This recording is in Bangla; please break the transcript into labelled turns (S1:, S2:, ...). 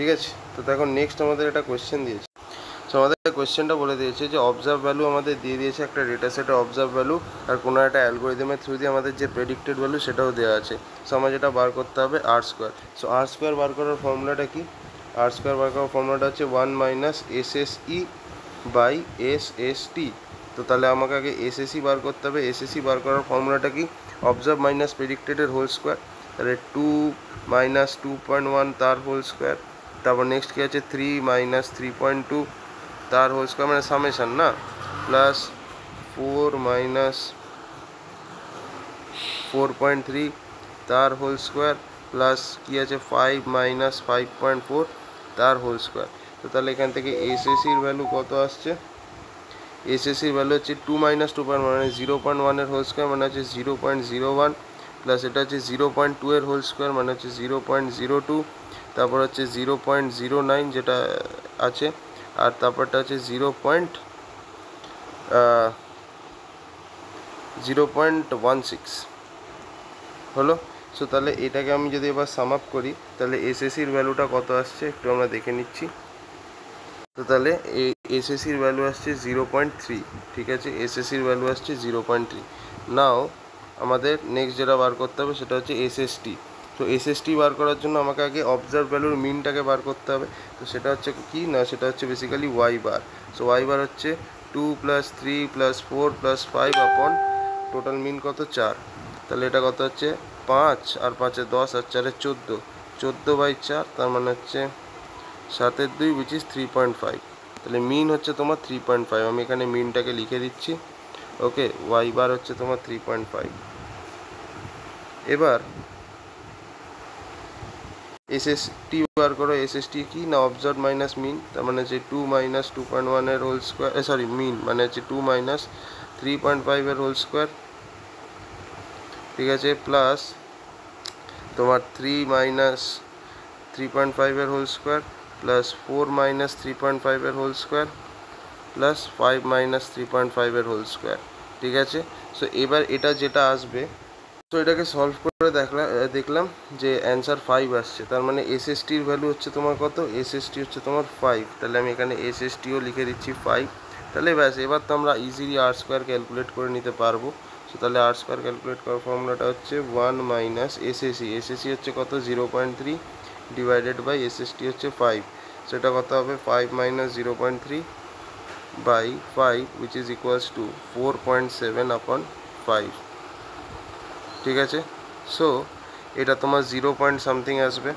S1: ঠিক আছে। তো দেখো নেক্সট আমাদের একটা কোয়েশ্চেন দিয়েছে। সো আমাদের কোয়েশ্চেনটা বলে দিয়েছে যে অবজার্ভ ভ্যালু আমাদের দিয়ে দিয়েছে একটা ডেটা সেটে অবজার্ভ ভ্যালু, আর কোনো একটা অ্যালগোরিদমের থ্রু দিয়ে আমাদের যে প্রেডিক্টেড ভ্যালু সেটাও দেওয়া আছে। সো আমার যেটা বার করতে হবে আর স্কোয়ার। সো আর স্কোয়ার বার করার ফর্মুলাটা কি? আর স্কোয়ার বার করার ফর্মুলাটা হচ্ছে 1 মাইনাস SSE বাই SST। তো তাহলে আমাকে আগে SSE বার করতে হবে। SSE বার করার ফর্মুলাটা কি? অবজার্ভ মাইনাস প্রেডিক্টেডের হোল স্কোয়ার। তাহলে 2 মাইনাস 2.1 তার হোল স্কোয়ার। তারপর নেক্সট কী আছে 3 মাইনাস 3.2 তার হোল স্কোয়ার, মানে সামেশান না, প্লাস 4 মাইনাস 4.3 তার হোল স্কোয়ার, প্লাস কী আছে 5 মাইনাস 5.4 তার হোল স্কোয়ার। তো তাহলে এখান থেকে এসএসির ভ্যালু কত আসছে? এসএসির ভ্যালু হচ্ছে 2 মাইনাস 2.1 মানে 0.1 এর হোল স্কোয়ার মানে হচ্ছে 0.01, প্লাস এটা হচ্ছে 0.2 এর হোল স্কোয়ার মানে হচ্ছে 0.02, তারপর হচ্ছে 0.09 যেটা আছে, আর তারপরটা হচ্ছে 0.16 হলো। সো তাহলে এটাকে আমি যদি এবার সাম আপ করি তাহলে এসএসির ভ্যালুটা কত আসছে একটু আমরা দেখে নিচ্ছি। তো তাহলে এসএসির ভ্যালু আসছে 0.3, ঠিক আছে, এসএসির ভ্যালু আসছে 0.3। নাও আমাদের নেক্সট যেটা বার করতে হবে সেটা হচ্ছে এসএসটি। তো এসএসটি বার করার জন্য আমাকে আগে অবজার্ভ ভ্যালুর মিনটাকে বার করতে হবে। তো সেটা হচ্ছে কি না, সেটা হচ্ছে basically y bar. So y bar হচ্ছে 2 প্লাস 3 প্লাস 4 প্লাস 5 আপন টোটাল মিন কত 4। তাহলে এটা কত হচ্ছে 5 আর 5-এ 10 আর 4-এ 14, 14/4 তার মানে হচ্ছে 7/2 উইচ ইজ 3.5। তাহলে মিন হচ্ছে তোমার 3.5। আমি এখানে মিনটাকে লিখে দিচ্ছি। ওকে, ওয়াই বার হচ্ছে তোমার 3.5। এবার এসএসটি বার করো। এসএসটি কি না, অবজার্ভ মাইনাস মিন, তার মানে হচ্ছে 2 মাইনাস 2.1 এর হোল স্কোয়ার, সরি মিন মানে হচ্ছে 2 মাইনাস 3.5 এর হোল স্কোয়ার, ঠিক আছে, প্লাস তোমার 3 মাইনাস 3.5 এর হোল স্কোয়ার, প্লাস 4 মাইনাস 3.5 এর হোল স্কোয়ার, প্লাস 5 মাইনাস 3.5 এর হোল স্কোয়ার, ঠিক আছে। সো এবার এটা যেটা আসবে, তো এটাকে সলভ করে দেখলাম যে অ্যান্সার 5 আসছে। তার মানে এসএসটির ভ্যালু হচ্ছে তোমার কত? এসএসটি হচ্ছে তোমার 5। তাহলে আমি এখানে এসএসটিও লিখে দিচ্ছি 5। তাহলে ব্যাস, এবার তো আমরা ইজিলি আর স্কোয়ার ক্যালকুলেট করে নিতে পারবো। সো তাহলে আর স্কোয়ার ক্যালকুলেট করার ফর্মুলাটা হচ্ছে 1 মাইনাস এসএসি। এসএসি হচ্ছে কত? 0.3 ডিভাইডেড বাই এসএসটি হচ্ছে 5। সেটা কত হবে? 5 minus 0.3 by 5 which is equals to 4.7 আপন 5, ঠিক আছে। সো এটা তোমার 0 পয়েন্ট সামথিং আসবে।